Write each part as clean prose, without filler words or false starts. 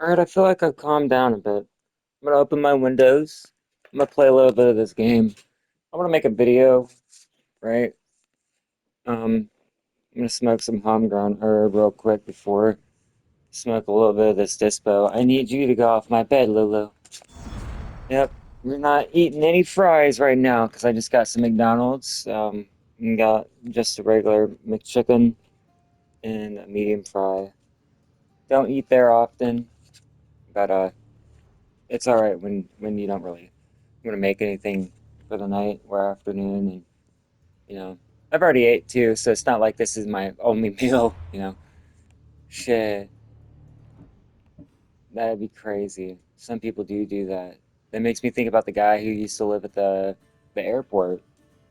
Alright, I feel like I've calmed down a bit. I'm gonna open my windows. I'm gonna play a little bit of this game. I wanna make a video, right? I'm gonna smoke some homegrown herb real quick before smoke a little bit of this dispo. I need you to go off my bed, Lulu. Yep, we're not eating any fries right now because I just got some McDonald's. And got just a regular McChicken and a medium fry. Don't eat there often, but it's all right when you don't really want to make anything for the night or afternoon, and you know, I've already ate too, so it's not like this is my only meal. Shit, that'd be crazy. Some people do that. That makes me think about the guy who used to live at the airport.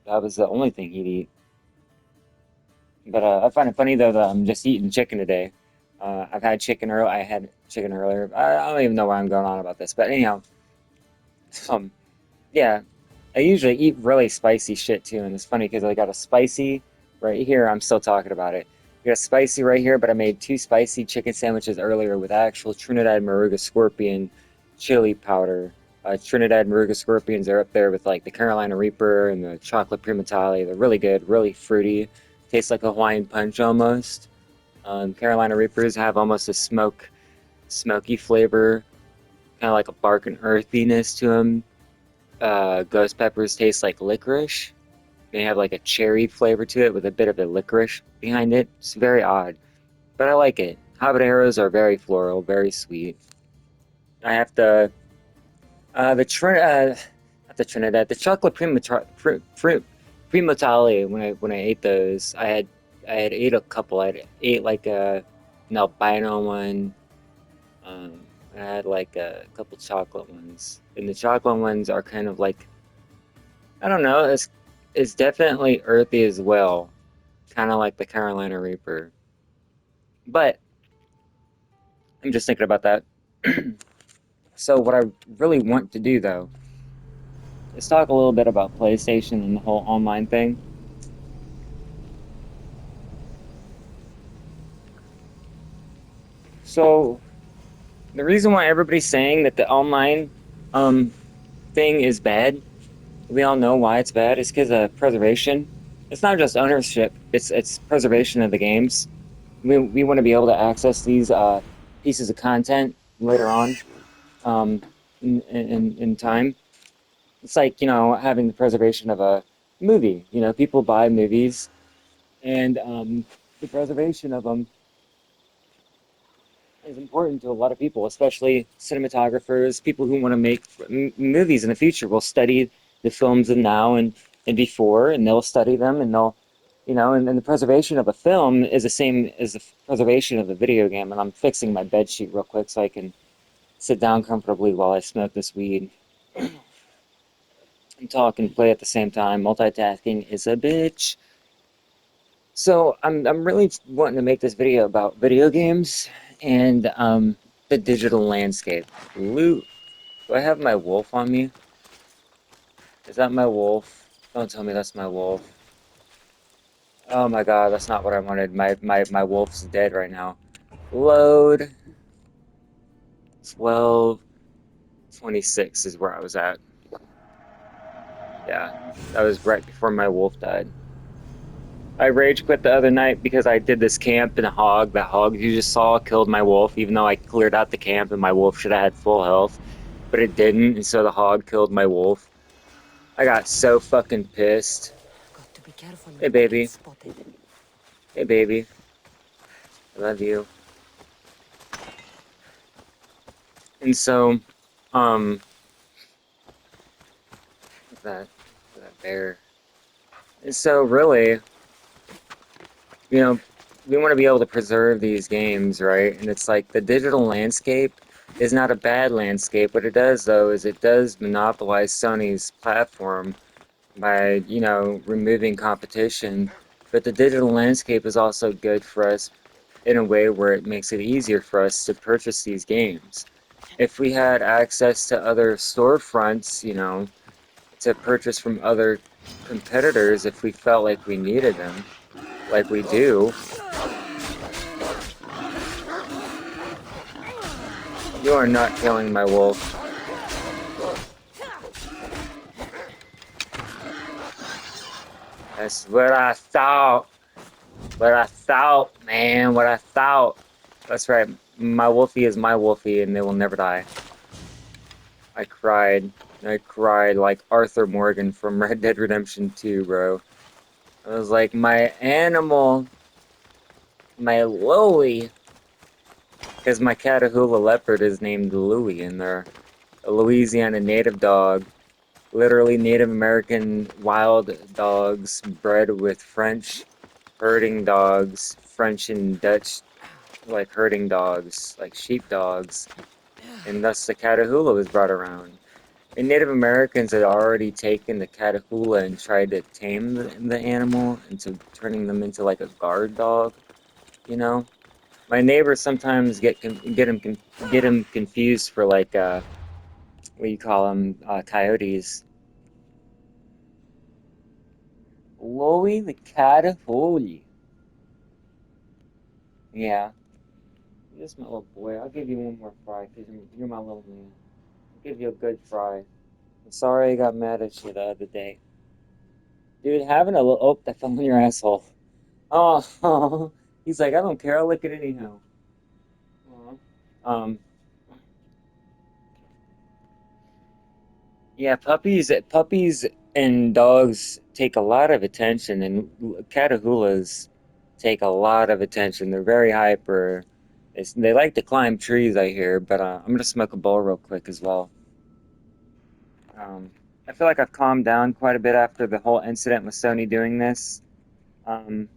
That was the only thing he'd eat. But I find it funny though that I'm just eating chicken today. I've had chicken earlier. I had chicken earlier. I don't even know why I'm going on about this, but anyhow, um, yeah, I usually eat really spicy shit too, and it's funny because I got a spicy right here. I'm still talking about it. I got a spicy right here, but I made two spicy chicken sandwiches earlier with actual Trinidad Moruga scorpion chili powder. Trinidad Moruga scorpions are up there with like the Carolina Reaper and the chocolate primatale. They're really good, really fruity. Tastes like a Hawaiian punch almost. Carolina Reapers have almost a smoky flavor, kind of like a bark and earthiness to them. Ghost peppers taste like licorice. They have like a cherry flavor to it with a bit of a licorice behind it. It's very odd, but I like it. Habaneros are very floral, very sweet. I have to the not the Trinidad, the chocolate primatale. When I ate those, I had ate a couple. I ate like an albino one. Um, I had like a couple chocolate ones, and the chocolate ones are kind of like I don't know. It's definitely earthy as well, kind of like the Carolina Reaper. But I'm just thinking about that. So what I really want to do though is talk a little bit about PlayStation and the whole online thing. So the reason why everybody's saying that the online um thing is bad, we all know why it's bad, is because of preservation. It's not just ownership, it's preservation of the games. We want to be able to access these pieces of content later on um, in time. It's like, having the preservation of a movie. People buy movies, and the preservation of them is important to a lot of people, especially cinematographers, people who want to make movies in the future will study the films of now and before, and they'll study them, and and the preservation of a film is the same as the preservation of a video game. And I'm fixing my bed sheet real quick so I can sit down comfortably while I smoke this weed and talk and play at the same time. Multitasking is a bitch. So I'm really wanting to make this video about video games and the digital landscape. Loot. Do I have my wolf on me? Is that my wolf? Don't tell me that's my wolf. Oh my god, that's not what I wanted. My wolf's dead right now. Load 12:26 is where I was at. Yeah, that was right before my wolf died. I rage quit the other night because I did this camp and a hog. That hog you just saw killed my wolf, even though I cleared out the camp and my wolf should have had full health, but it didn't, and so the hog killed my wolf. I got so fucking pissed. Got to be careful Hey not to get baby, spotted. hey baby, I love you. And so, um, that that bear. And so really, you know, we want to be able to preserve these games, right? And it's like the digital landscape is not a bad landscape. What it does, though, is it does monopolize Sony's platform by, removing competition. But the digital landscape is also good for us in a way where it makes it easier for us to purchase these games. If we had access to other storefronts, to purchase from other competitors if we felt like we needed them, like we do, You are not killing my wolf. That's what I thought. What I thought, man. What I thought. That's right. My wolfie is my wolfie, and they will never die. I cried. I cried like Arthur Morgan from Red Dead Redemption 2, bro. I was like, my animal, my Louie, because my Catahoula leopard is named Louie, and they're a Louisiana native dog. Literally Native American wild dogs bred with French herding dogs, French and Dutch like herding dogs, like sheep dogs, and thus the Catahoula was brought around. And Native Americans had already taken the Catahoula and tried to tame the animal into turning them into like a guard dog, you know? My neighbors sometimes get him confused for like what do you call them, coyotes. Louie the Catahoula. Yeah, this is my little boy. I'll give you one more fry because you're my little man. I'll give you a good fry. I'm sorry I got mad at you the other day. Dude, having a little. Oh, that fell in your asshole. Oh, he's like, I don't care. I'll lick it anyhow. Aw. Um, yeah, puppies and dogs take a lot of attention, and catahoulas take a lot of attention. They're very hyper. They like to climb trees, I hear, but I'm gonna smoke a bowl real quick as well. Um, I feel like I've calmed down quite a bit after the whole incident with Sony doing this. Um,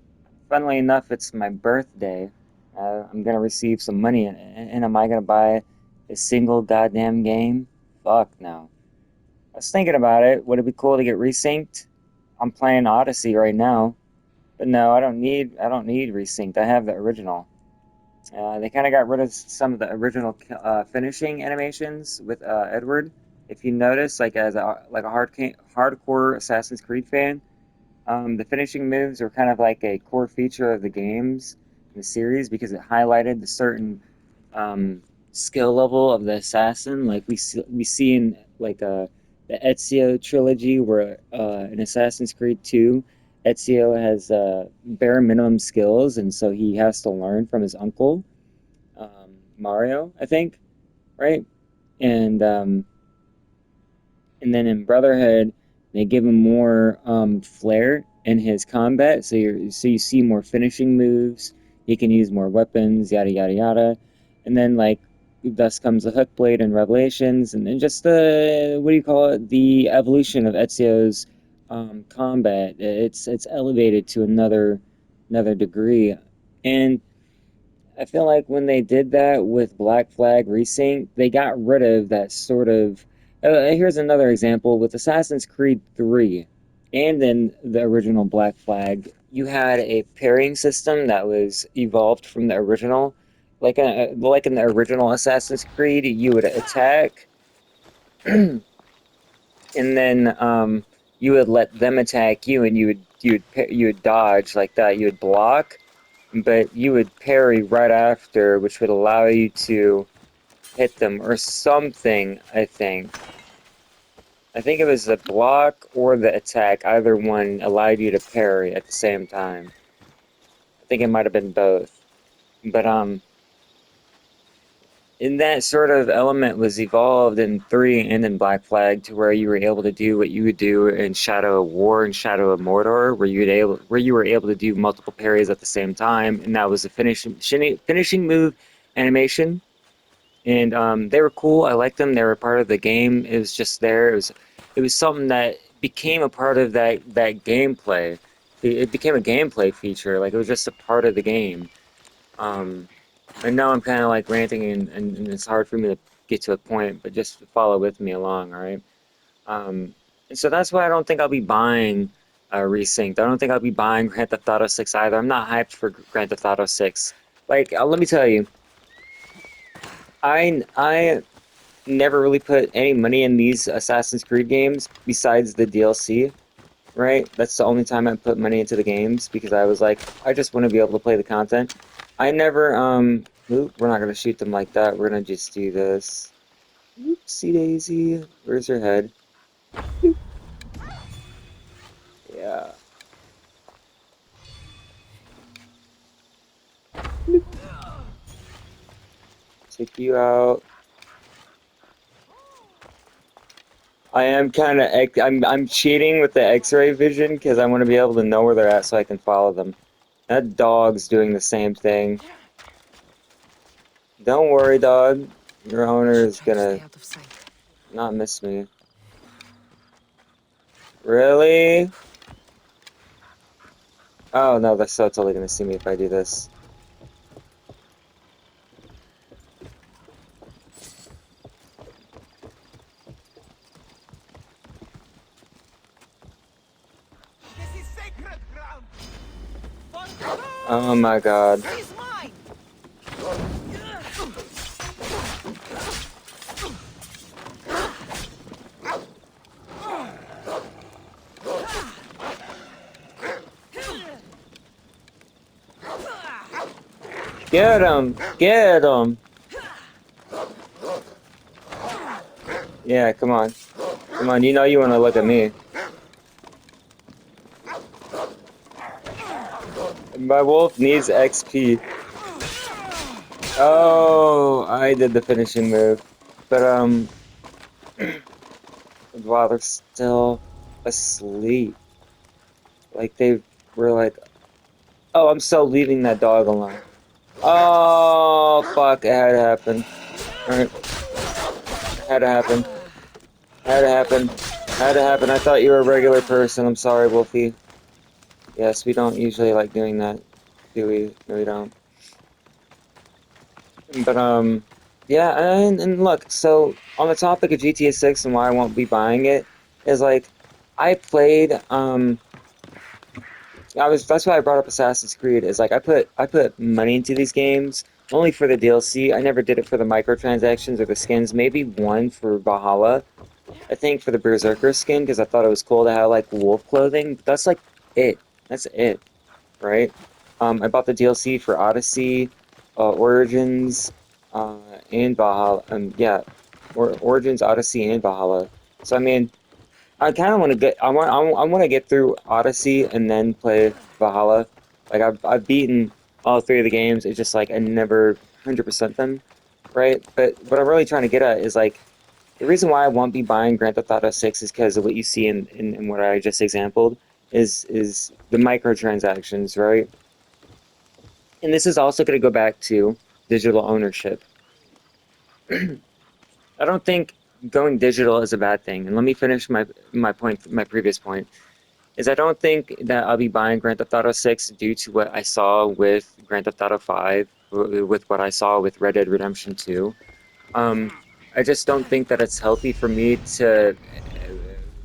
Funnily enough, it's my birthday. I'm gonna receive some money, and am I gonna buy a single goddamn game? Fuck no. I was thinking about it. Would it be cool to get resynced? I'm playing Odyssey right now, but no, I don't need resynced. I have the original. They kind of got rid of some of the original finishing animations with Edward. If you notice, like as a hardcore Assassin's Creed fan, the finishing moves are kind of like a core feature of the games, the series, because it highlighted the certain skill level of the assassin. Like we see in like the Ezio trilogy, where in Assassin's Creed 2, Ezio has bare minimum skills, and so he has to learn from his uncle, Mario, I think, right? And and then in Brotherhood, they give him more flair in his combat. So you see more finishing moves. He can use more weapons, yada yada yada. And then like thus comes the hook blade in Revelations, and then just the what do you call it? The evolution of Ezio's combat. It's elevated to another degree, and I feel like when they did that with Black Flag Resync, they got rid of that sort of. Here's another example with Assassin's Creed 3 and then the original Black Flag. You had a parrying system that was evolved from the original. Like in the original Assassin's Creed, you would attack and then you would let them attack you, and you would dodge like that. You would block, but you would parry right after, which would allow you to hit them or something, I think. I think it was the block or the attack. Either one allowed you to parry at the same time. I think it might have been both. But and that sort of element was evolved in 3 and in Black Flag to where you were able to do what you would do in Shadow of War and Shadow of Mordor, where you were able to do multiple parries at the same time, and that was a finishing move animation. And they were cool. I liked them. They were part of the game. It was just there. It was something that became a part of that gameplay. It became a gameplay feature. Like it was just a part of the game. Um, I know I'm kind of like ranting, and it's hard for me to get to a point, but just follow with me along, all right? Um, and so that's why I don't think I'll be buying Resynced. I don't think I'll be buying Grand Theft Auto 6 either. I'm not hyped for Grand Theft Auto 6. Like, let me tell you, I never really put any money in these Assassin's Creed games besides the DLC, right? That's the only time I put money into the games because I was like, I just want to be able to play the content. I never Oop, we're not gonna shoot them like that. We're gonna just do this. Oopsie daisy. Where's her head? Boop. Yeah. Boop. Take you out. I am kind of I'm cheating with the X-ray vision because I want to be able to know where they're at so I can follow them. That dog's doing the same thing. Don't worry, dog. Your owner Should is try to gonna stay out of sight. not miss me. Really? Oh no, they're so totally gonna see me if I do this. This is sacred ground. Oh my God. He's mine. Get him! Get him! Yeah, come on. Come on, you know you want to look at me. My wolf needs XP. Oh, I did the finishing move. But, wow, they're still asleep. Like, they were like, oh, I'm so leaving that dog alone. Oh, fuck, it had to happen. Alright, had to happen. Had to happen. Had to happen. I thought you were a regular person. I'm sorry, Wolfie. Yes, we don't usually like doing that, do we? No, we don't. But yeah, and look, so on the topic of GTA 6 and why I won't be buying it is like I played that's why I brought up Assassin's Creed is like I put money into these games only for the DLC. I never did it for the microtransactions or the skins. Maybe one for Valhalla. I think for the Berserker skin because I thought it was cool to have like wolf clothing. But that's like it. That's it, right? I bought the DLC for Odyssey, Origins, uh, and Valhalla. Yeah, or Origins, Odyssey, and Valhalla. So I mean, I kind of want to get. I want to get through Odyssey and then play Valhalla. Like I've beaten all three of the games. It's just like I never 100% them, right? But what I'm really trying to get at is like the reason why I won't be buying Grand Theft Auto 6 is because of what you see in what I just exampled is the microtransactions, right? And this is also going to go back to digital ownership. I don't think going digital is a bad thing. And let me finish my point, my previous point, is I don't think that I'll be buying Grand Theft Auto 6 due to what I saw with Grand Theft Auto 5, with what I saw with Red Dead Redemption 2. Um, I just don't think that it's healthy for me to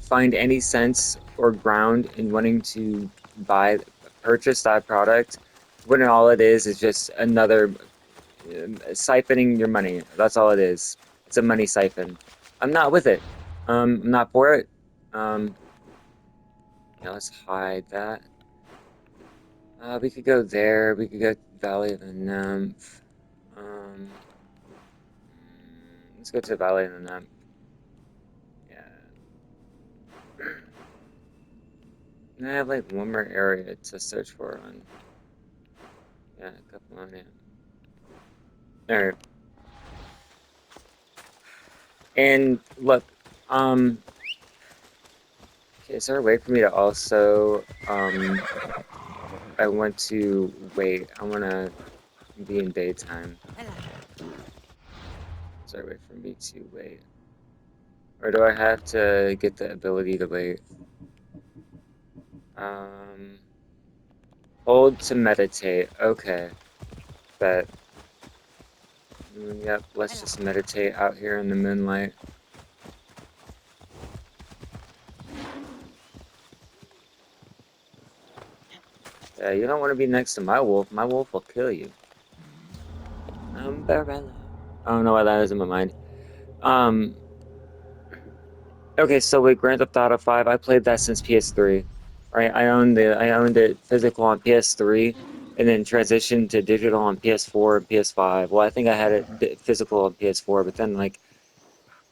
find any sense or ground in wanting to purchase that product when all it is just another siphoning your money. That's all it is. It's a money siphon. I'm not with it. I'm not for it. Um, yeah, let's hide that. We could go there. We could go Valley of the Nymph. Let's go to Valley of the Nymph. Yeah. And I have like one more area to search for on. Yeah, a couple on it. Alright. And look, um, okay, is there a way for me to also, I want to wait. I want to be in daytime. Is there a way for me to wait? Or do I have to get the ability to wait? Um, hold to meditate. Okay, but yep, let's just meditate out here in the moonlight. Yeah, you don't want to be next to my wolf. My wolf will kill you. Umbrella. I don't know why that is in my mind. Um, okay, so with Grand Theft Auto 5, I played that since PS3. Right? I owned it physical on PS3. and then transitioned to digital on PS4 and PS5. Well, I think I had it physical on PS4, but then like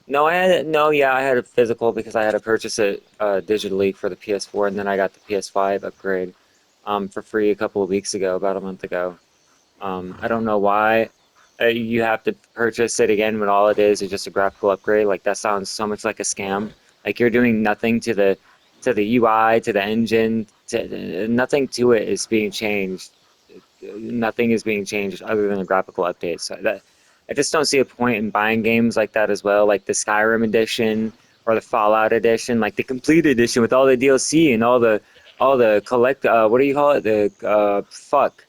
no, I had it. No, yeah, I had a physical because I had to purchase it digitally for the PS4, and then I got the PS5 upgrade for free a couple of weeks ago, about a month ago. I don't know why you have to purchase it again when all it is just a graphical upgrade. Like that sounds so much like a scam. Like you're doing nothing to the UI, to the engine, to nothing to it is being changed. Nothing is being changed other than a graphical update. So that I just don't see a point in buying games like that as well, like the Skyrim edition or the Fallout edition, like the complete edition with all the DLC and all the collect what do you call it? The fuck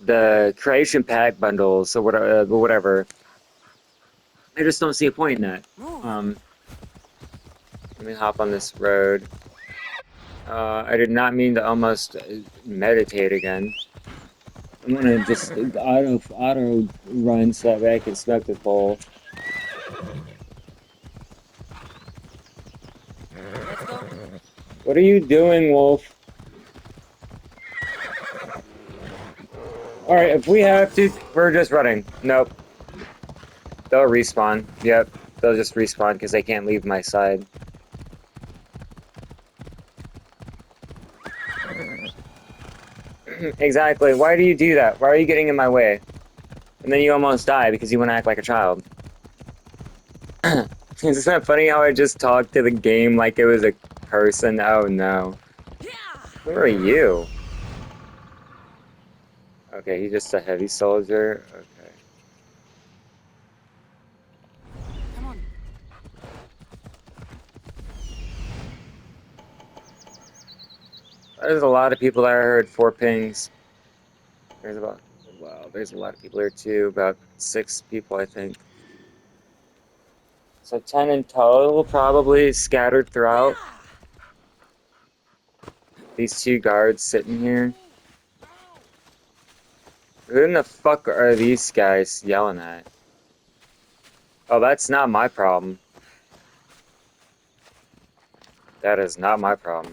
the creation pack bundles or whatever. I just don't see a point in that. Move. Um, Let me hop on this road. I did not mean to almost meditate again. I'm gonna just auto run so that way I can smoke this bowl. Let's go. What are you doing, Wolf? All right, if we have to, we're just running. Nope, they'll respawn. Yep, they'll just respawn because they can't leave my side. Exactly. Why do you do that? Why are you getting in my way? And then you almost die because you want to act like a child. Isn't that funny how I just talked to the game like it was a person? Oh no. Who are you? Okay, he's just a heavy soldier. Okay. Come on. There's a lot of people there. I heard 4 pings. There's about, wow, there's a lot of people here too. About 6 people, I think. So 10 in total, probably scattered throughout. These two guards sitting here. Who in the fuck are these guys yelling at? Oh, that's not my problem. That is not my problem.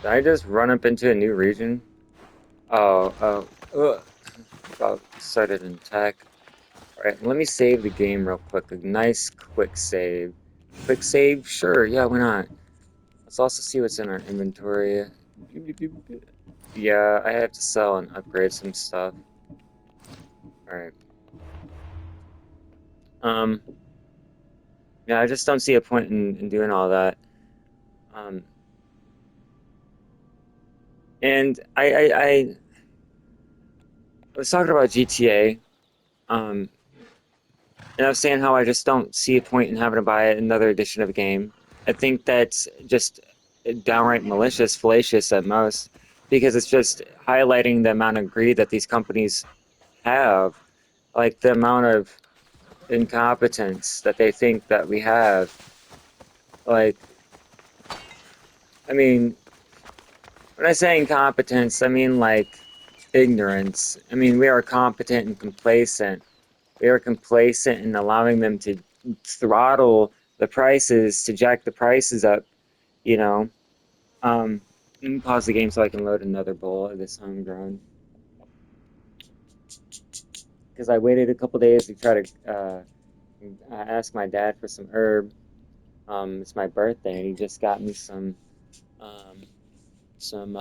Did I just run up into a new region? Oh, oh, ugh. Got started in tech. Alright, let me save the game real quick. A nice quick save. Quick save? Sure, yeah, why not? Let's also see what's in our inventory. Yeah, I have to sell and upgrade some stuff. Alright. Um, yeah, I just don't see a point in doing all that. Um, and I was talking about GTA. Um, And I was saying how I just don't see a point in having to buy another edition of a game. I think that's just downright malicious, fallacious at most, because it's just highlighting the amount of greed that these companies have, like the amount of incompetence that they think that we have. Like, I mean, when I say incompetence, I mean like ignorance. I mean, we are competent and complacent. We are complacent in allowing them to throttle the prices, to jack the prices up, you know. Let me pause the game so I can load another bowl of this homegrown. Because I waited a couple days to try to ask my dad for some herb. It's my birthday, and he just got me um, some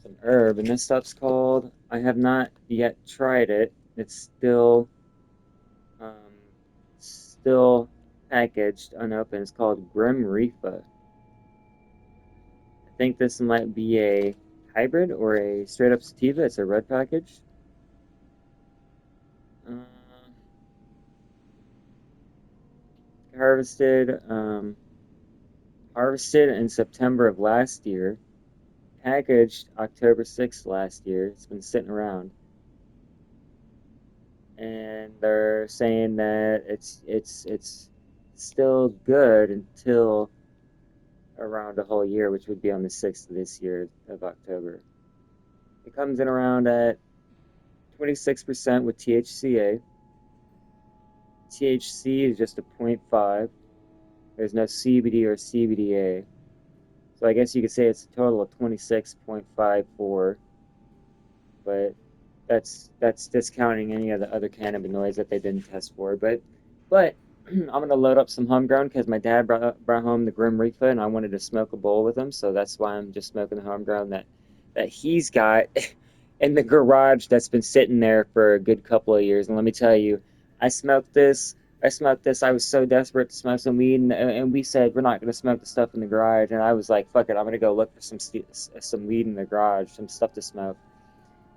some herb, and this stuff's called. I have not yet tried it. It's um, still packaged, unopened. It's called Grim Reaper. I think this might be a hybrid or a straight up sativa. It's a red package. Uh, harvested, harvested in September of last year. Packaged October 6th last year. It's been sitting around, and they're saying that it's still good until around a whole year, which would be on the 6th of this year of October. It comes in around at 26% with THCA. THC is just a point 0.5. There's no CBD or CBDA. So I guess you could say it's a total of 26.54, but that's discounting any of the other cannabinoids that they didn't test for. But I'm gonna load up some homegrown because my dad brought home the Grim Reaper and I wanted to smoke a bowl with him, so that's why I'm just smoking the homegrown that he's got in the garage that's been sitting there for a good couple of years. And let me tell you, I smoked this. I smoked this. I was so desperate to smoke some weed, and we said we're not going to smoke the stuff in the garage. And I was like, "Fuck it, I'm going to go look for some weed in the garage, some stuff to smoke."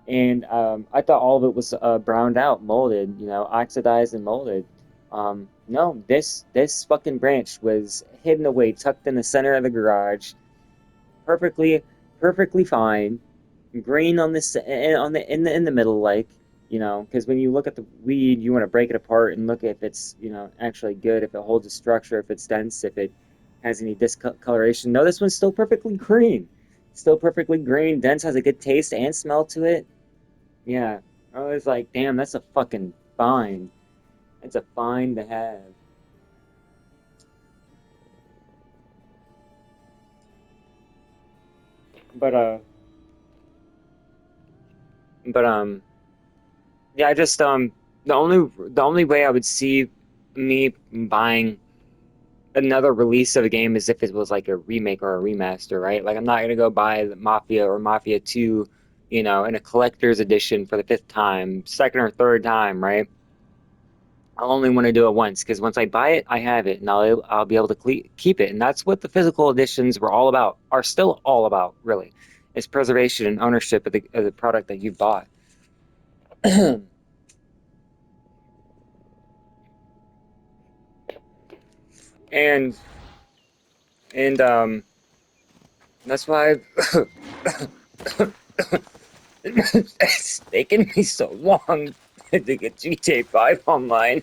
And I thought all of it was browned out, molded, oxidized and molded. No, this fucking branch was hidden away, tucked in the center of the garage, perfectly, perfectly fine, green on this on the in the middle, like because when you look at the weed, you want to break it apart and look if it's actually good, if it holds a structure, if it's dense, if it has any discoloration. No, this one's still perfectly green, still perfectly green, dense, has a good taste and smell to it. Yeah, I was like, damn, that's a fucking find. That's a find to have. But but yeah, I just the only way I would see me buying another release of a game is if it was like a remake or a remaster, right? Like I'm not gonna go buy the Mafia or Mafia 2, in a collector's edition for the fifth time, second or third time, right? I'll only want to do it once because once I buy it, I have it, and I'll be able to keep it, and that's what the physical editions were all about, are still all about, really. It's preservation and ownership of the product that you bought, and and that's why it's taken me so long to get GTA 5 online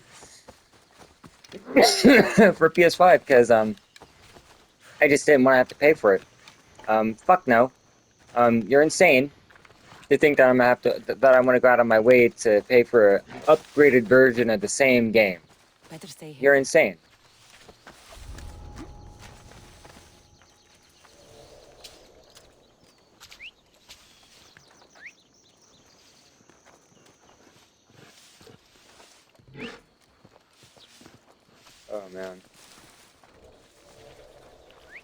for PS5 because I just didn't want to have to pay for it. Fuck no. You're insane to think that I'm gonna have to that I'm gonna go out of my way to pay for an upgraded version of the same game. Better stay You're hidden. insane. Oh man.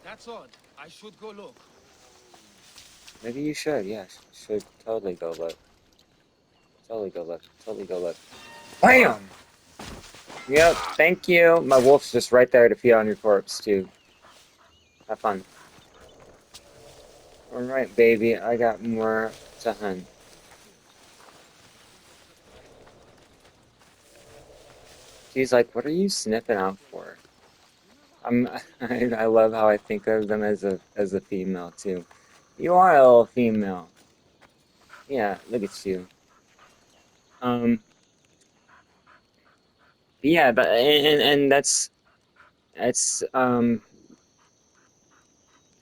That's odd. I should go look. Maybe you should. Yes, should totally go look. Totally go look. Totally go look. Bam! Yep. Thank you. My wolf's just right there to feed on your corpse too. Have fun. All right, baby. I got more to hunt. She's like, "What are you sniffing out for?" I'm. I love how I think of them as a female too. You are a little female. Yeah, look at you. Um, yeah, but and that's and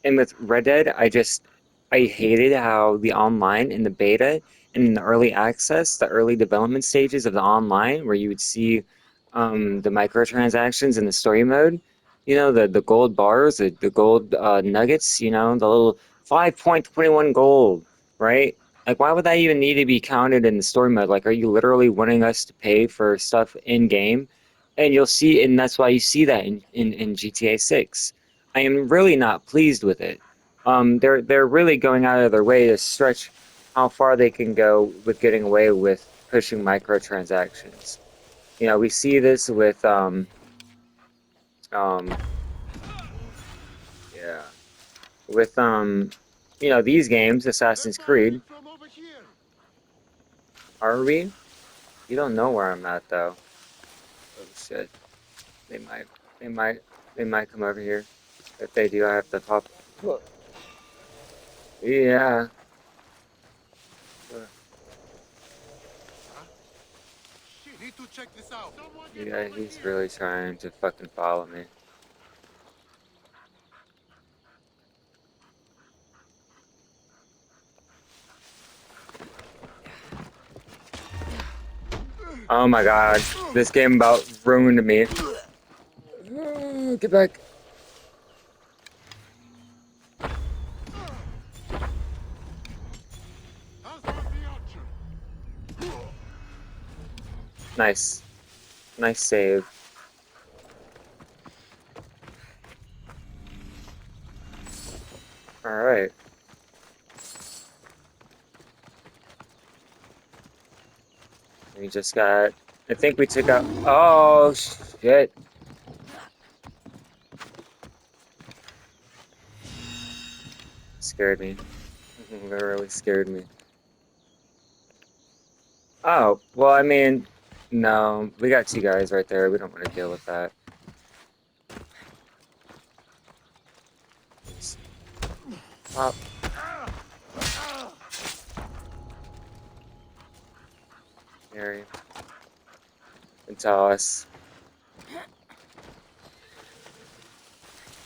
with Red Dead, I hated how the online in the beta and in the early access, the early development stages of the online, where you would see the microtransactions in the story mode, the gold bars, the gold nuggets, the little 5.21 gold, right? Like, why would that even need to be counted in the story mode? Like, are you literally wanting us to pay for stuff in game? And you'll see, and that's why you see that in GTA 6. I am really not pleased with it. They're really going out of their way to stretch how far they can go with getting away with pushing microtransactions. We see this with um yeah, with these games, They're Assassin's firing Creed. from over here. Are we? You don't know where I'm at though. Oh shit. They might they might they might come over here. If they do, I have to pop. Yeah. Huh? Shit, need to check this out. Someone get Yeah, over he's here. really trying to fucking follow me. Oh my god, this game about ruined me. Get back. Nice. Nice save. Alright. We just got. I think we took out. Oh, shit. Scared me. That really scared me. Oh, well, I mean, no. We got two guys right there. We don't want to deal with that. Just pop. Mary. And toss.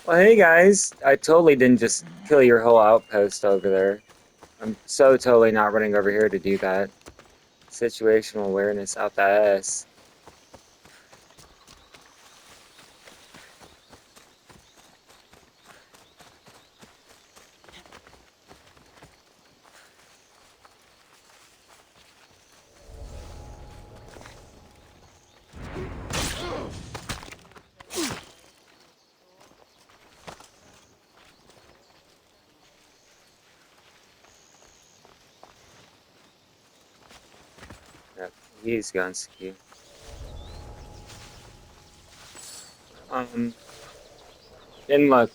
Well, hey guys. I totally didn't just kill your whole outpost over there. I'm so totally not running over here to do that. Situational awareness out the ass. Yep, he's gone skew. Um, and look,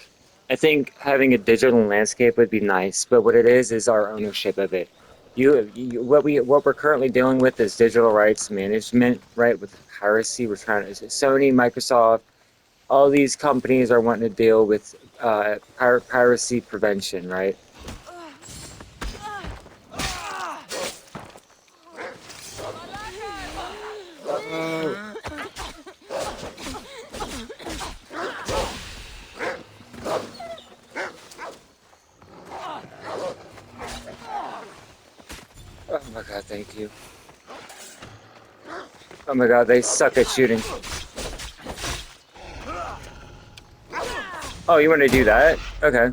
I think having a digital landscape would be nice, but what it is our ownership of it. What we're currently dealing with is digital rights management, right? With piracy, we're trying to Sony, Microsoft, all these companies are wanting to deal with piracy prevention, right? Oh, oh my God, thank you. Oh my God, they suck at shooting. Oh, you want to do that? Okay.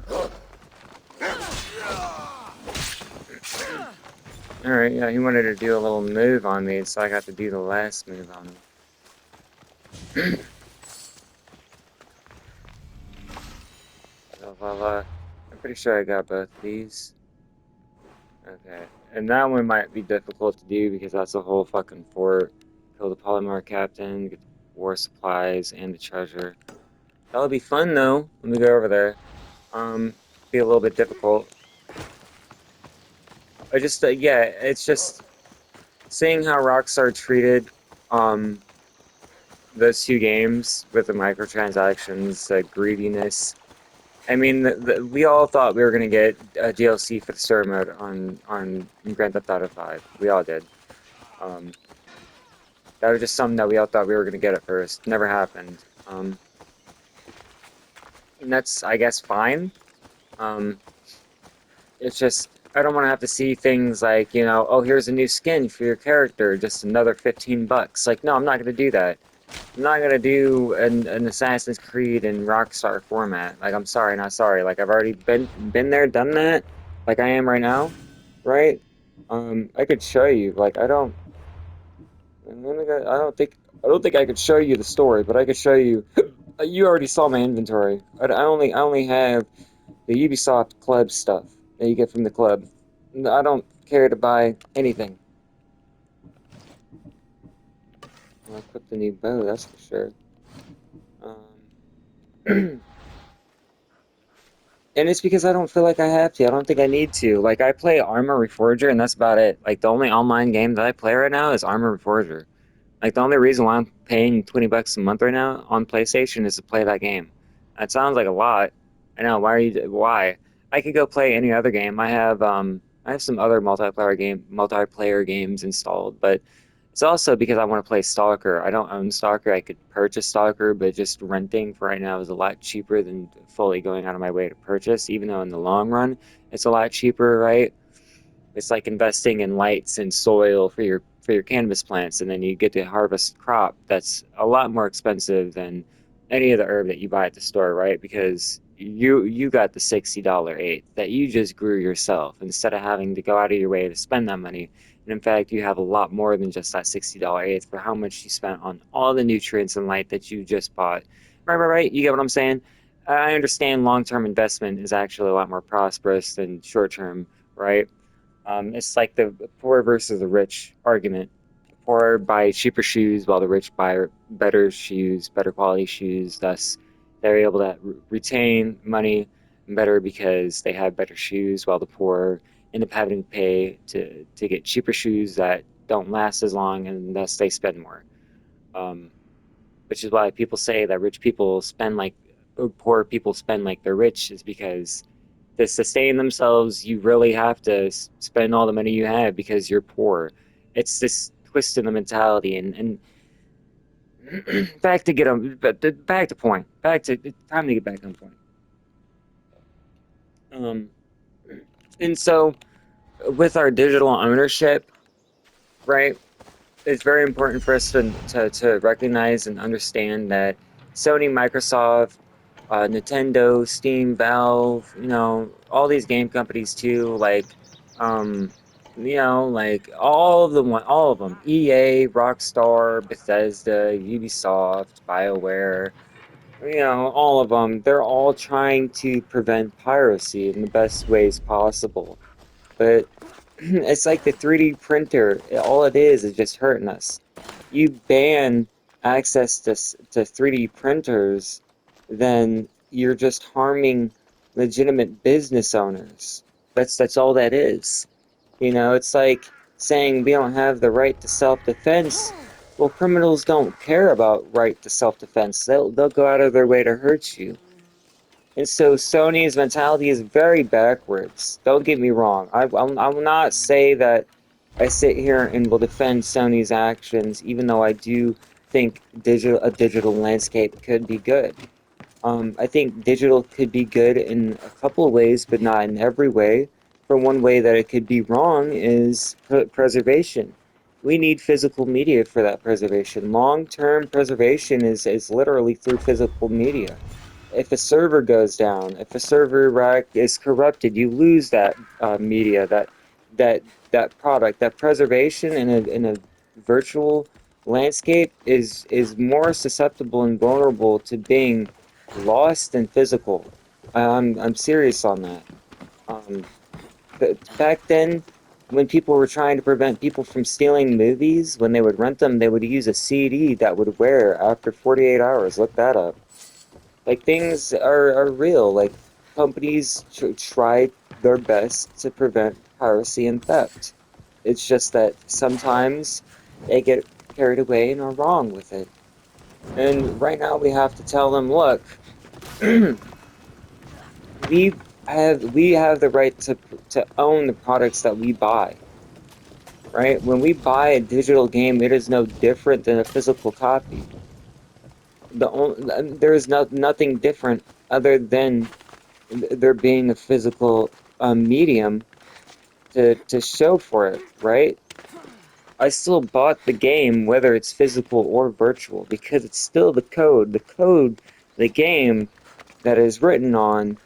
All right, yeah, he wanted to do a little move on me, so I got to do the last move on him. So, I'm pretty sure I got both of these. Okay, and that one might be difficult to do because that's a whole fucking fort. Kill the Polymar captain, get the war supplies and the treasure. That'll be fun though. Let me go over there. Be a little bit difficult. I just, yeah, it's just seeing how Rockstar treated, um, those two games with the microtransactions, greediness. I mean, we all thought we were gonna get a DLC for the story mode on Grand Theft Auto 5. We all did. Um, that was just something that we all thought we were gonna get at first. Never happened. And that's, I guess, fine. Um, it's just I don't want to have to see things like, oh, here's a new skin for your character, just another 15 bucks. Like, no, I'm not gonna do that. I'm not gonna do an Assassin's Creed in Rockstar format. Like, I'm sorry, not sorry. Like, I've already been there, done that. Like I am right now, right? I could show you. Like, I don't think I could show you the story, but I could show you. You already saw my inventory. I only have the Ubisoft club stuff that you get from the club. I don't care to buy anything. I'll equip the new bow, that's for sure. Um, And it's because I don't feel like I have to. I don't think I need to. Like I play Armor Reforger and that's about it. Like the only online game that I play right now is Armor Reforger. Like the only reason why I'm paying 20 bucks a month right now on PlayStation is to play that game. That sounds like a lot. I know, why? I could go play any other game. I have some other multiplayer games installed, but it's also because I want to play Stalker. I don't own Stalker. I could purchase Stalker, but just renting for right now is a lot cheaper than fully going out of my way to purchase, even though in the long run it's a lot cheaper, right? It's like investing in lights and soil for your cannabis plants, and then you get to harvest crop that's a lot more expensive than any of the herb that you buy at the store, right? Because You got the $60 eighth that you just grew yourself instead of having to go out of your way to spend that money. And in fact, you have a lot more than just that $60 eighth for how much you spent on all the nutrients and light that you just bought. Right. You get what I'm saying? I understand long-term investment is actually a lot more prosperous than short-term, right? It's like the poor versus the rich argument. The poor buy cheaper shoes while the rich buy better shoes, better quality shoes. Thus, they're able to retain money better because they have better shoes, while the poor end up having to pay to get cheaper shoes that don't last as long, and thus they spend more. Um, which is why people say that rich people spend like or poor people spend like they're rich, is because to sustain themselves, you really have to spend all the money you have because you're poor. It's this twist in the mentality, and back to get on, back to point, back to time to get back on point. Um, and so with our digital ownership, right? It's very important for us to recognize and understand that Sony, Microsoft, Nintendo, Steam, Valve, all these game companies too, like, um, like all of them, EA, Rockstar, Bethesda, Ubisoft, BioWare, all of them, they're all trying to prevent piracy in the best ways possible. But it's like the 3D printer. All it is just hurting us. You ban access to 3D printers, then you're just harming legitimate business owners. That's all that is. It's like saying we don't have the right to self-defense. Well, criminals don't care about right to self-defense. They'll go out of their way to hurt you. And so Sony's mentality is very backwards. Don't get me wrong. I will not say that I sit here and will defend Sony's actions, even though I do think a digital landscape could be good. I think digital could be good in a couple of ways, but not in every way. For one way that it could be wrong is preservation. We need physical media for that preservation. Long-term preservation is literally through physical media. If a server goes down, if a server rack is corrupted, you lose that media, that that product. That preservation in a virtual landscape is more susceptible and vulnerable to being lost than physical. I'm serious on that. Um, but back then, when people were trying to prevent people from stealing movies, when they would rent them, they would use a CD that would wear after 48 hours. Look that up. Like things are real. Like companies try their best to prevent piracy and theft. It's just that sometimes they get carried away and are wrong with it. And right now we have to tell them, look, we have the right to own the products that we buy, right? When we buy a digital game, it is no different than a physical copy. There is nothing different other than there being a physical medium to show for it, right? I still bought the game whether it's physical or virtual because it's still the game that is written on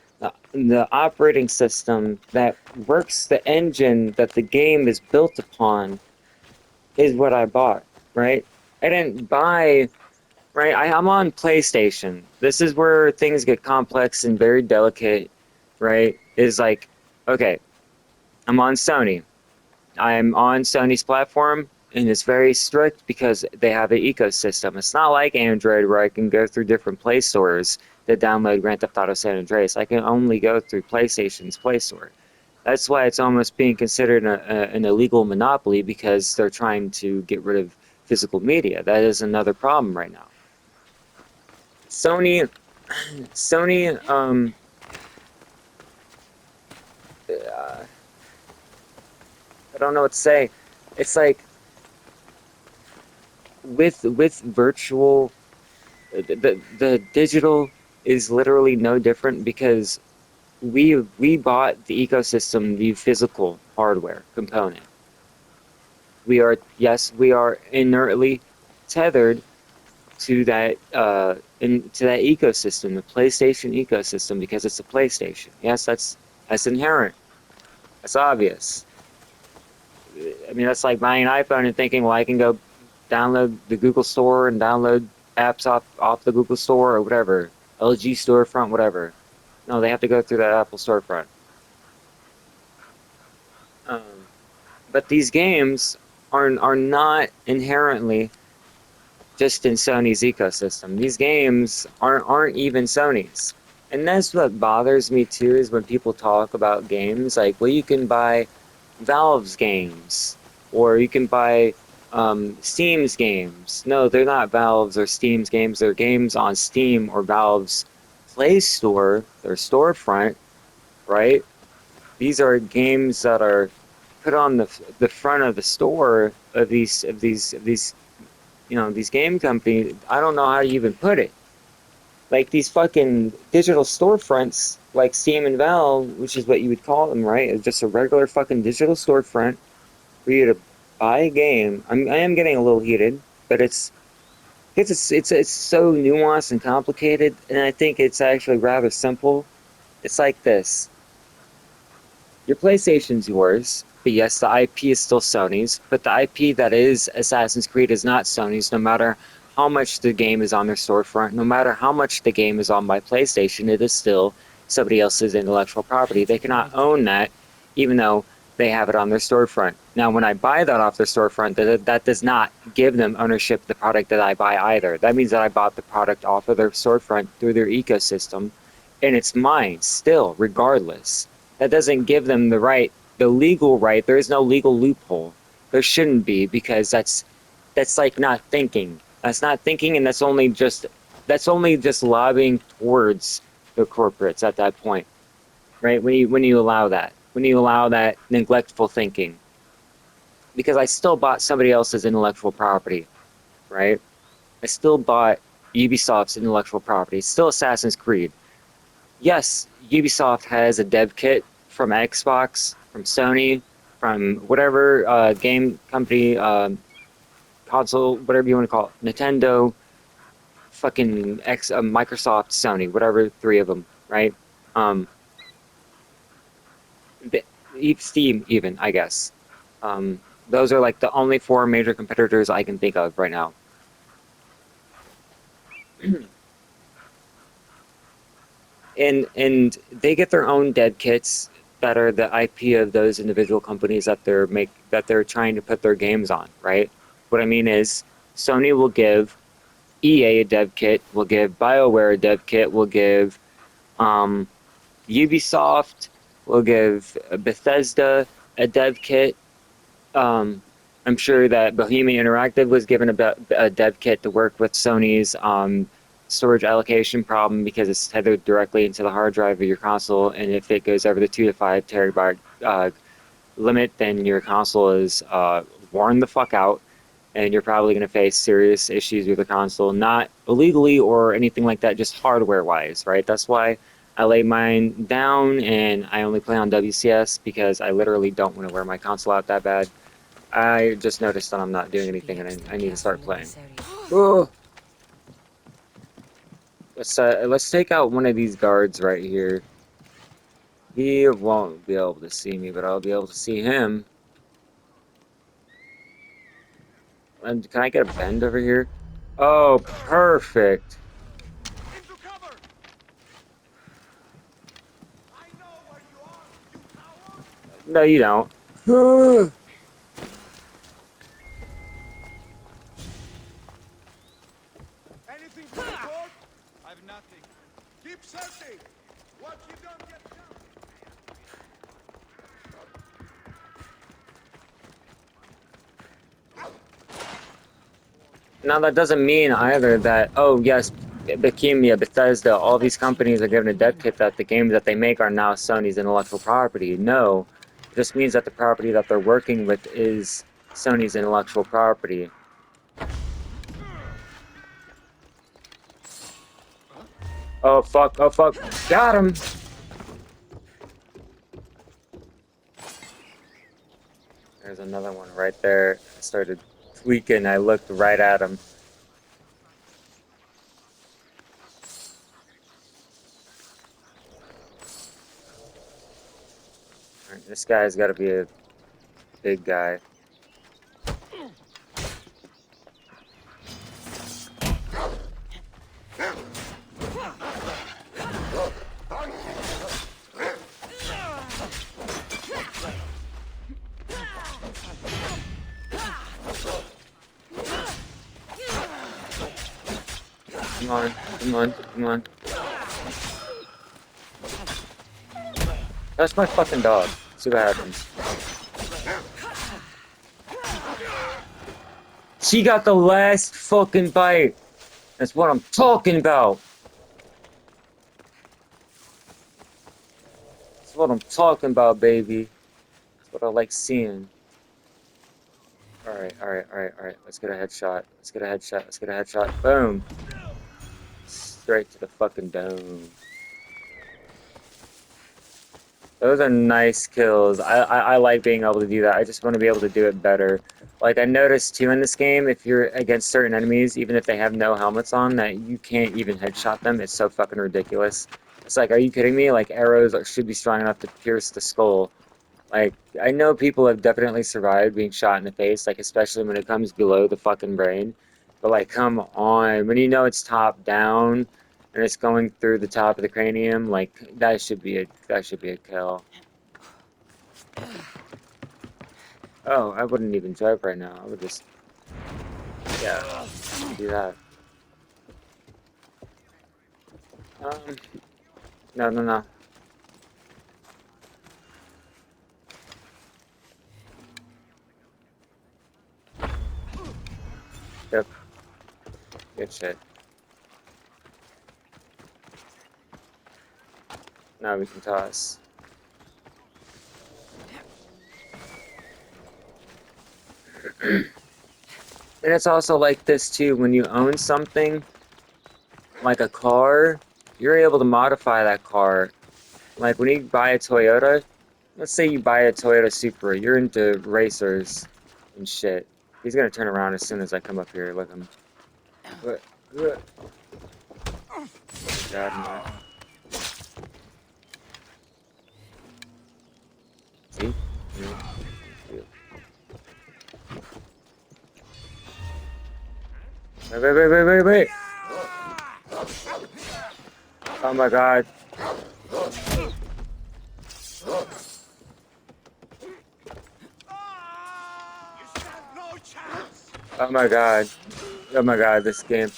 the operating system that works the engine that the game is built upon is what I bought, right? I didn't buy, right? I'm on PlayStation. This is where things get complex and very delicate, right? Is like, okay, I'm on Sony. I'm on Sony's platform, and it's very strict because they have an ecosystem. It's not like Android where I can go through different Play stores to download Grand Theft Auto San Andreas. I can only go through PlayStation's Play Store. That's why it's almost being considered an illegal monopoly because they're trying to get rid of physical media. That is another problem right now. Sony, Sony, I don't know what to say. It's like with virtual the digital is literally no different because we bought the ecosystem, the physical hardware component. We are, yes, we are inertly tethered to that into that ecosystem, the PlayStation ecosystem, because it's a PlayStation. Yes, that's inherent. That's obvious. I mean, that's like buying an iPhone and thinking, well, I can go download the Google Store and download apps off the Google Store or whatever, LG storefront, whatever. No, they have to go through that Apple storefront. Um, but these games are not inherently just in Sony's ecosystem. These games aren't even Sony's. And that's what bothers me too, is when people talk about games like, well, you can buy Valve's games or you can buy Steam's games. No, they're not Valve's or Steam's games. They're games on Steam or Valve's Play Store, their storefront, right? These are games that are put on the front of the store of these these game companies. I don't know how to even put it. Like these fucking digital storefronts, like Steam and Valve, which is what you would call them, right? It's just a regular fucking digital storefront for you to buy a game. I am getting a little heated, but it's so nuanced and complicated, and I think it's actually rather simple. It's like this. Your PlayStation's yours, but yes, the IP is still Sony's, but the IP that is Assassin's Creed is not Sony's, no matter how much the game is on their storefront, no matter how much the game is on my PlayStation, it is still somebody else's intellectual property. They cannot own that, even though they have it on their storefront. Now, when I buy that off their storefront, that does not give them ownership of the product that I buy either. That means that I bought the product off of their storefront through their ecosystem, and it's mine still, regardless. That doesn't give them the legal right. There is no legal loophole. There shouldn't be, because that's like not thinking. That's not thinking, and that's only just lobbying towards the corporates at that point, right? When you allow that, when you allow that neglectful thinking, because I still bought somebody else's intellectual property, right? I still bought Ubisoft's intellectual property. It's still Assassin's Creed. Yes, Ubisoft has a dev kit from Xbox, from Sony, from whatever game company, console, whatever you want to call it, Nintendo, fucking Microsoft, Sony, whatever, three of them, right? Um, the, Steam, even, I guess. Those are like the only four major competitors I can think of right now. And they get their own dead kits that are the IP of those individual companies that they're trying to put their games on, right? What I mean is Sony will give EA a dev kit, will give BioWare a dev kit, will give um, Ubisoft, will give Bethesda a dev kit. um, I'm sure that Bohemian Interactive was given a dev kit to work with Sony's storage allocation problem, because it's tethered directly into the hard drive of your console, and if it goes over the 2 to 5 terabyte limit, then your console is worn the fuck out, and you're probably going to face serious issues with the console, not illegally or anything like that, just hardware wise, right? That's why I lay mine down and I only play on WCS, because I literally don't want to wear my console out that bad. I just noticed that I'm not doing Should be anything, and extra I need to careful start in playing. this area. Oh, let's take out one of these guards right here. He won't be able to see me, but I'll be able to see him. And can I get a bend over here? Oh, perfect. Into cover! I know where you are, you coward! No, you don't. Oh, Anything to report? I've nothing. Keep searching! What you don't get done! now that doesn't mean either that, oh yes, Bikimia, Bethesda, all these companies are given a dev kit that the games that they make are now Sony's intellectual property. No, it just means that the property that they're working with is Sony's intellectual property. Oh fuck, oh fuck, got him! There's another one right there. I started tweaking, I looked right at him. This guy's got to be a big guy. Come on, come on, come on. That's my fucking dog. See what happens. She got the last fucking bite. That's what I'm talking about. That's what I'm talking about, baby. That's what I like seeing. Alright, alright, alright, alright. Let's get a headshot. Let's get a headshot. Let's get a headshot. Boom. Straight to the fucking dome. Those are nice kills. I like being able to do that. I just want to be able to do it better. Like, I noticed too in this game, if you're against certain enemies, even if they have no helmets on, that you can't even headshot them. It's so fucking ridiculous. It's like, are you kidding me? Like, arrows should be strong enough to pierce the skull. Like, I know people have definitely survived being shot in the face, like, especially when it comes below the fucking brain. But, like, come on. When you know it's top down and it's going through the top of the cranium, like, that should be a kill. Oh, I wouldn't even drive right now. I would just, yeah, do that. Um, no, no, no. Yep, good shit. Now we can toss. And it's also like this too, when you own something, like a car, you're able to modify that car. Like when you buy a Toyota, let's say you buy a Toyota Supra, you're into racers and shit. He's gonna turn around as soon as I come up here. Look him. What? What? God, no. See? Yeah. Wait, wait, wait, wait, wait, wait! Oh my god. Oh my god. Oh my god, this game.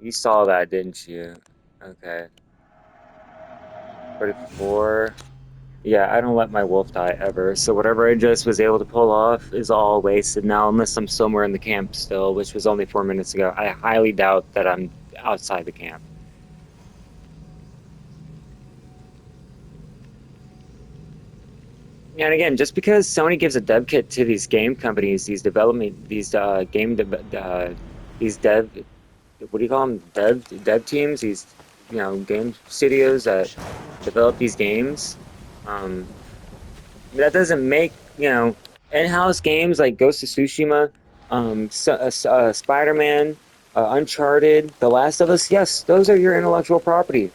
You saw that, didn't you? Okay. 44. Yeah, I don't let my wolf die ever, so whatever I just was able to pull off is all wasted now, unless I'm somewhere in the camp still, which was only 4 minutes ago. I highly doubt that I'm outside the camp. And again, just because Sony gives a dev kit to these game companies, these development, these these dev, what do you call them? Dev teams, these game studios that develop these games. Um, that doesn't make in-house games like Ghost of Tsushima, Spider-Man, Uncharted, The Last of Us. Yes, those are your intellectual property.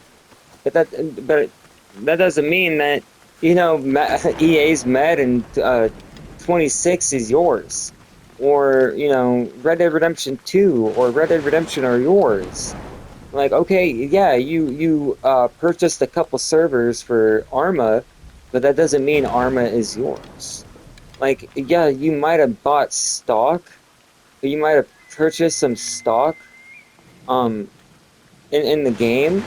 But that doesn't mean that EA's Madden 26 is yours, or Red Dead Redemption 2 or Red Dead Redemption are yours. Like, okay, yeah, you purchased a couple servers for Arma, but that doesn't mean Arma is yours. Like, yeah, you might have bought stock, but you might have purchased some stock, um, in the game,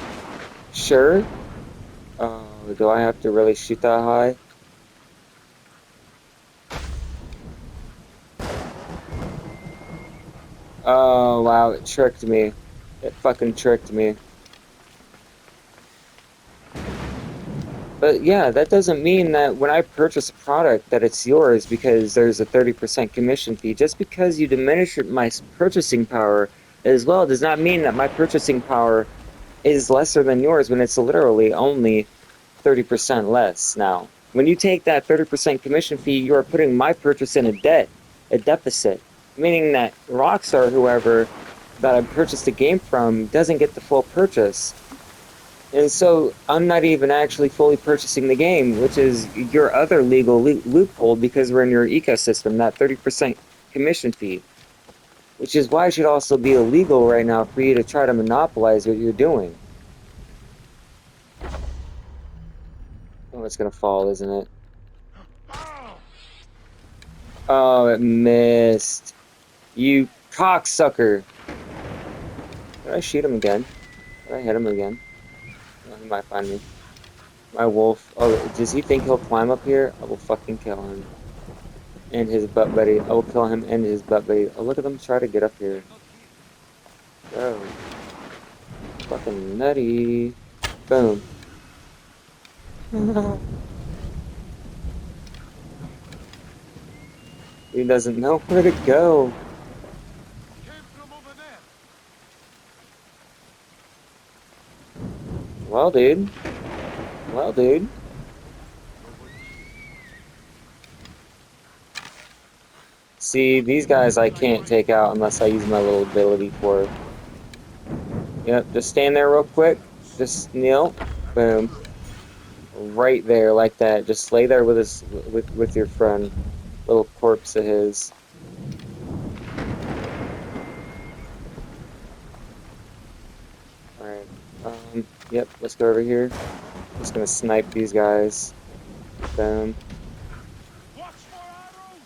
sure. Do I have to really shoot that high? Oh, wow, it tricked me. It fucking tricked me. But yeah, that doesn't mean that when I purchase a product that it's yours because there's a 30% commission fee. Just because you diminish my purchasing power as well does not mean that my purchasing power is lesser than yours when it's literally only 30% less now. When you take that 30% commission fee, you are putting my purchase in a deficit, meaning that Rockstar, whoever, that I purchased the game from doesn't get the full purchase. And so I'm not even actually fully purchasing the game, which is your other legal loophole because we're in your ecosystem, that 30% commission fee, which is why it should also be illegal right now for you to try to monopolize what you're doing. Oh, it's gonna fall, isn't it? Oh, it missed. You cocksucker. Did I shoot him again? Did I hit him again? Oh, he might find me. My wolf. Oh, does he think he'll climb up here? I will fucking kill him. And his butt buddy. I will kill him and his butt buddy. Oh, look at them try to get up here. Bro. Fucking nutty. Boom. He doesn't know where to go. Came from over there. Well, dude. Well, dude. See, these guys I can't take out unless I use my little ability for. Yep, just stand there real quick. Just kneel. Boom. Right there, like that. Just lay there with with your friend. Little corpse of his. Alright. Yep, let's go over here. Just gonna snipe these guys. Boom. Watch for arrows.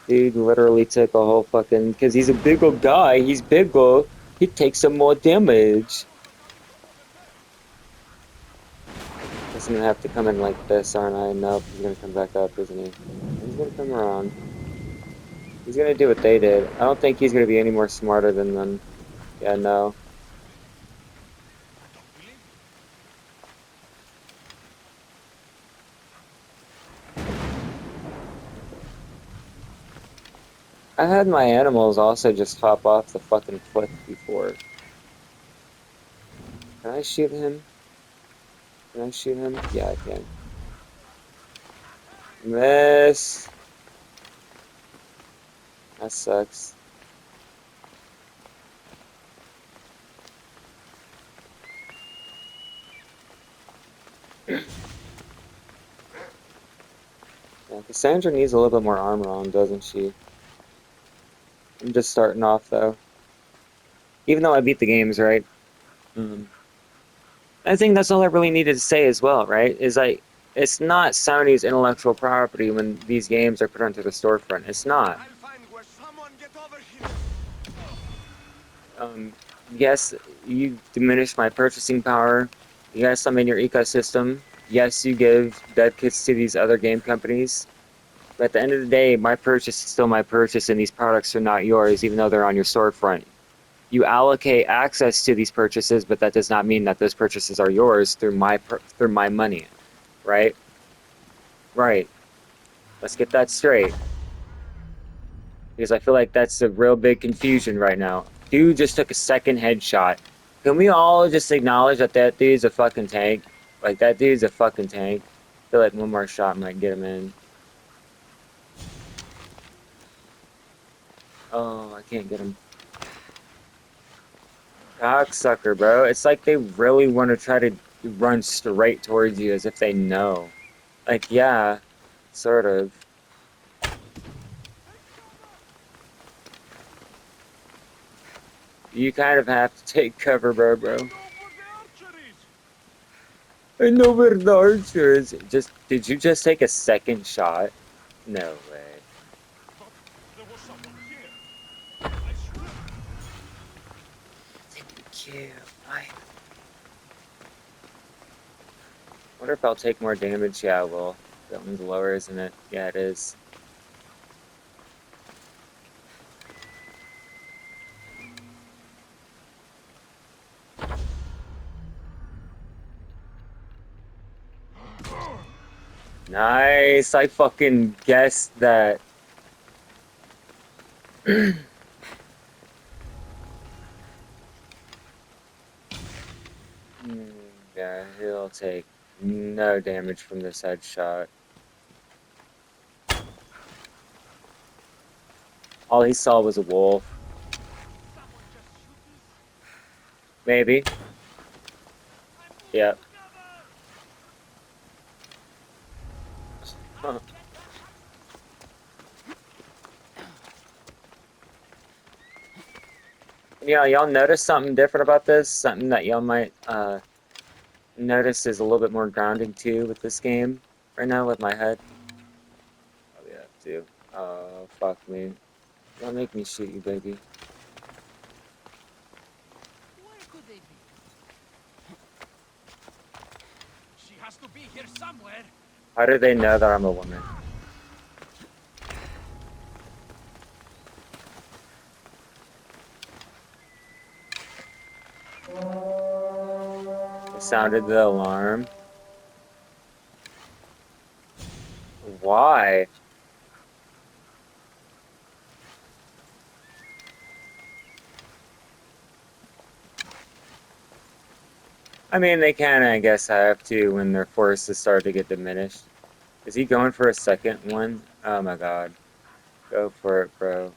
Dude literally took a whole fucking, because he's a big old guy, he's big old, he takes some more damage. Guess I'm gonna have to come in like this, aren't I? Nope, he's gonna come back up, isn't he? He's gonna come around. He's gonna do what they did. I don't think he's gonna be any more smarter than them. Yeah, no. I had my animals also just hop off the fucking cliff before. Can I shoot him? Can I shoot him? Yeah, I can. Miss. That sucks. Yeah, Cassandra needs a little bit more armor on, doesn't she? I'm just starting off though. Even though I beat the games, right? Um, I think that's all I really needed to say as well, right? Is like it's not Sony's intellectual property when these games are put onto the storefront. It's not. I'll find where someone get over here. Um, yes, you diminish my purchasing power. Yes, I'm in your ecosystem. Yes, you give dev kits to these other game companies. But at the end of the day, my purchase is still my purchase, and these products are not yours, even though they're on your storefront. You allocate access to these purchases, but that does not mean that those purchases are yours through my money, right? Right. Let's get that straight, because I feel like that's a real big confusion right now. Dude just took a second headshot. Can we all just acknowledge that that dude's a fucking tank? Like that dude's a fucking tank. I feel like one more shot might get him in. Oh, I can't get him. Cocksucker, bro. It's like they really want to try to run straight towards you as if they know. Like, yeah, sort of. You kind of have to take cover, I bro. know where the archer is. I know where the archer is. Just, did you just take a second shot? No way. But there was someone here. I swear. Thank you. I wonder if I'll take more damage. Yeah, well, that one's lower, isn't it? Yeah, it is. Nice. I fucking guessed that. Hmm, yeah, he'll take no damage from this headshot. All he saw was a wolf. Someone just shoot this. Maybe. Yeah. Yeah, y'all notice something different about this? Something that y'all might notice is a little bit more grounding too with this game right now with my head. Oh yeah, too. Oh fuck me. Don't make me shoot you, baby. Where could they be? She has to be here somewhere. How do they know that I'm a woman? It sounded the alarm. Why? I mean, they can, I guess, have to when their forces start to get diminished. Is he going for a second one? Oh my God. Go for it, bro.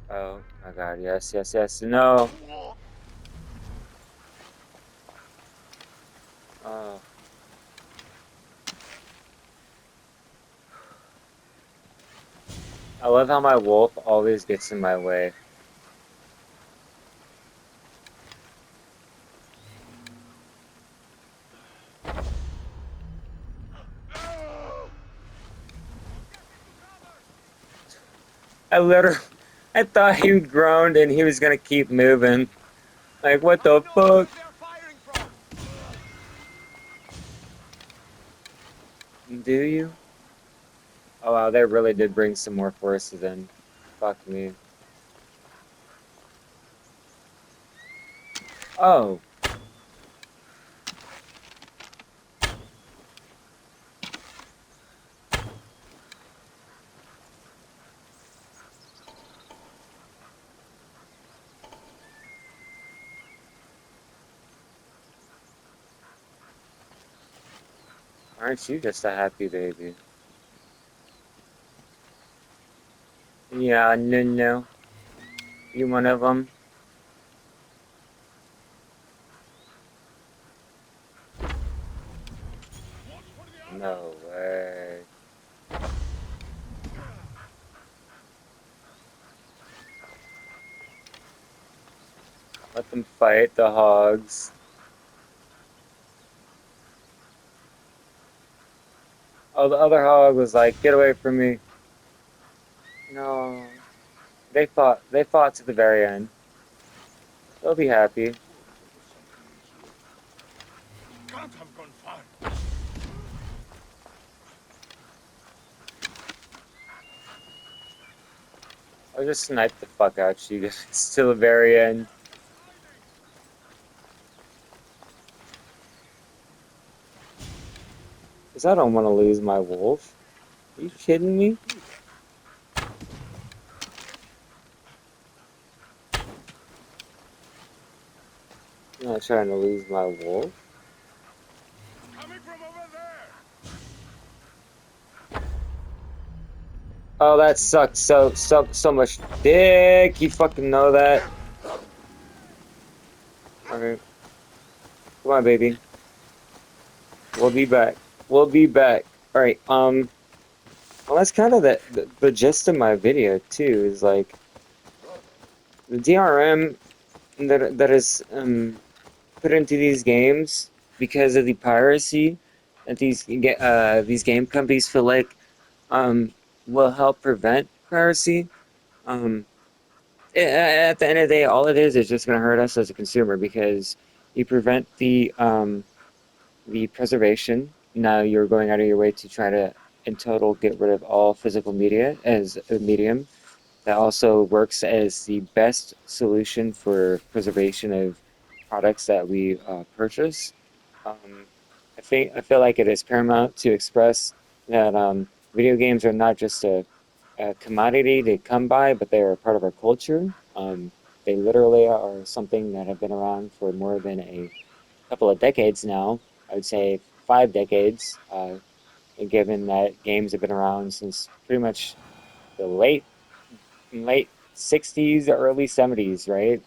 Oh my God. Yes, yes, yes. No. Oh. I love how my wolf always gets in my way. I literally, I thought he groaned and he was gonna keep moving. Like, what I the know where fuck? they're firing from. Do you? Oh wow, they really did bring some more forces in. Fuck me. Oh, aren't you just a happy baby? Yeah, no, no. You one of them? Watch for the other. No way. Let them fight the hogs. Oh, the other hog was like, get away from me. No. They fought to the very end. They'll be happy. Sure, there was something in here. Can't have gone far. I'll just snipe the fuck out you guys to the very end. Hiding. Because I don't want to lose my wolf. Are you kidding me? I'm not trying to lose my wolf. Coming from over there. Oh, that sucked so much dick. You fucking know that. Okay, come on, baby. We'll be back. We'll be back. All right. Well, that's kind of the gist of my video too. Is like the DRM that is put into these games because of the piracy that these game companies feel like um will help prevent piracy. Um, at the end of the day, all it is just going to hurt us as a consumer because you prevent the preservation. Now you're going out of your way to try to, in total, get rid of all physical media as a medium that also works as the best solution for preservation of products that we purchase. Um, I feel like it is paramount to express that video games are not just a commodity to come by, but they are a part of our culture. They literally are something that have been around for more than a couple of decades now. I would say 5 decades. given that games have been around since pretty much the late 60s, early 70s, right?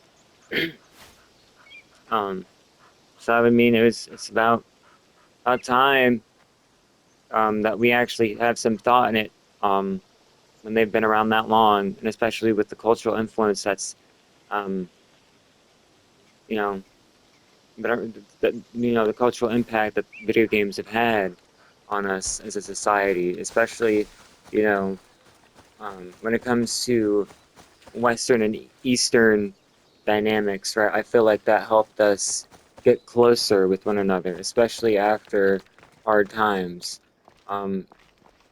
Um, so I mean, it's about time that we actually have some thought in it when they've been around that long, and especially with the cultural influence that's um, you know, the cultural impact that video games have had on us as a society, especially you know, when it comes to Western and Eastern dynamics, right? I feel like that helped us get closer with one another, especially after hard times. Um,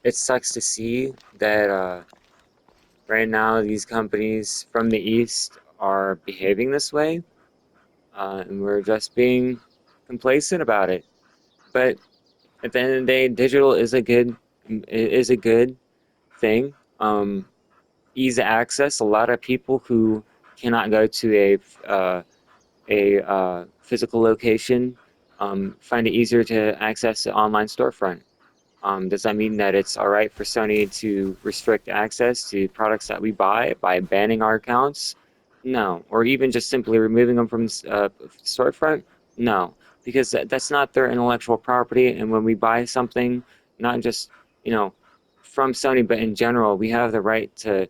it sucks to see that right now these companies from the East are behaving this way, and we're just being complacent about it. But at the end of the day, digital is a good thing. Ease of access. A lot of people who cannot go to a physical location find it easier to access the online storefront. Does that mean that it's all right for Sony to restrict access to products that we buy by banning our accounts? No. Or even just simply removing them from storefront? No. Because that's not their intellectual property. And when we buy something, not just, you know, from Sony, but in general, we have the right to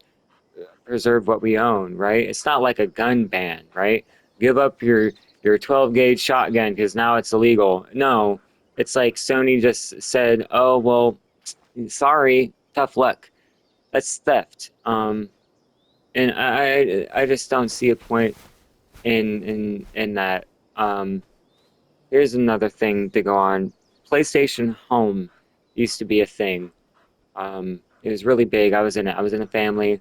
preserve what we own, right? It's not like a gun ban, right? Give up your 12 gauge shotgun because now it's illegal. No, it's like Sony just said, "Oh well, sorry, tough luck." That's theft. And I just don't see a point in that. Here's another thing to go on. PlayStation Home used to be a thing. It was really big. I was in a family.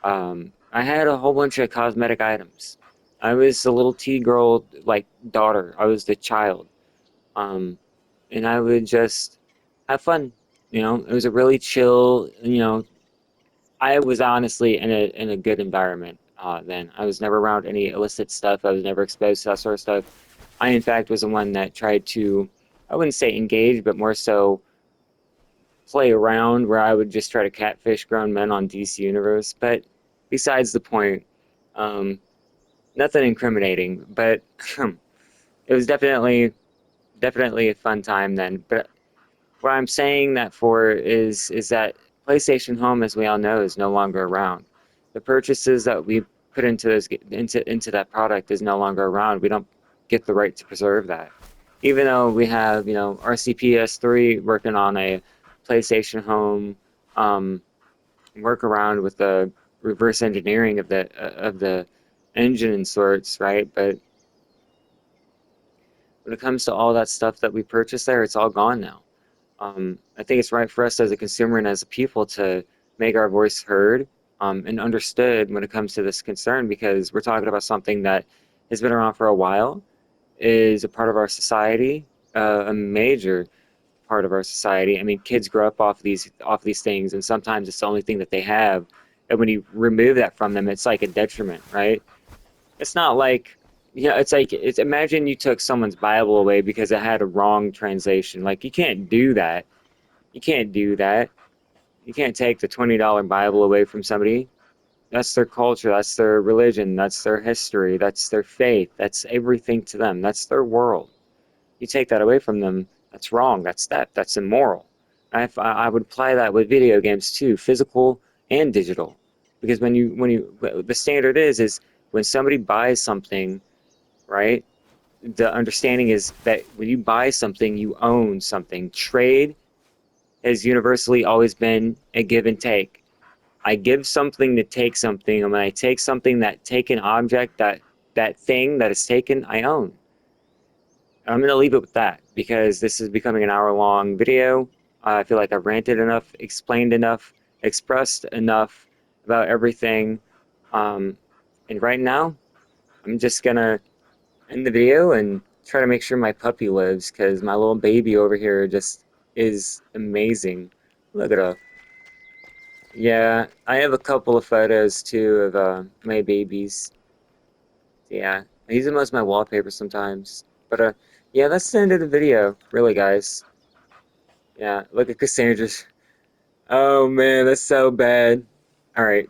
I had a whole bunch of cosmetic items. I was a little T-girl like daughter. I was the child. Um, and I would just have fun. It was a really chill, I was honestly in a good environment then. I was never around any illicit stuff. I was never exposed to that sort of stuff. I, in fact, was the one that tried to, I wouldn't say engage, but more so play around where I would just try to catfish grown men on DC Universe. But besides the point, um, nothing incriminating. But it was definitely a fun time then. But what I'm saying that for is that PlayStation Home, as we all know, is no longer around. The purchases that we put into into that product is no longer around. We don't get the right to preserve that. Even though we have, RCPS3 working on a PlayStation Home um, workaround with the reverse engineering of the engine and sorts, right? But when it comes to all that stuff that we purchased there, it's all gone now. I think it's right for us as a consumer and as a people to make our voice heard and understood when it comes to this concern because we're talking about something that has been around for a while, is a part of our society, a major part of our society. I mean, kids grow up off these things, and sometimes it's the only thing that they have. And when you remove that from them, it's like a detriment, right? It's not like, it's like imagine you took someone's Bible away because it had a wrong translation. Like you can't do that. You can't do that. You can't take the $20 Bible away from somebody. That's their culture, that's their religion, that's their history, that's their faith, that's everything to them. That's their world. You take that away from them, that's wrong. That's immoral. I would apply that with video games too, physical and digital. Because the standard is when somebody buys something, right? The understanding is that when you buy something, you own something. Trade has universally always been a give and take. I give something to take something, and when I take something, that taken object, that thing that is taken, I own. I'm going to leave it with that because this is becoming an hour-long video. I feel like I've ranted enough, explained enough, expressed enough about everything. Um, and right now, I'm just gonna end the video and try to make sure my puppy lives because my little baby over here just is amazing. Look at her. Yeah, I have a couple of photos too of my babies. Yeah, I use them as my wallpaper sometimes. But yeah, that's the end of the video, really, guys. Yeah, look at Cassandra's. Oh man, that's so bad. All right,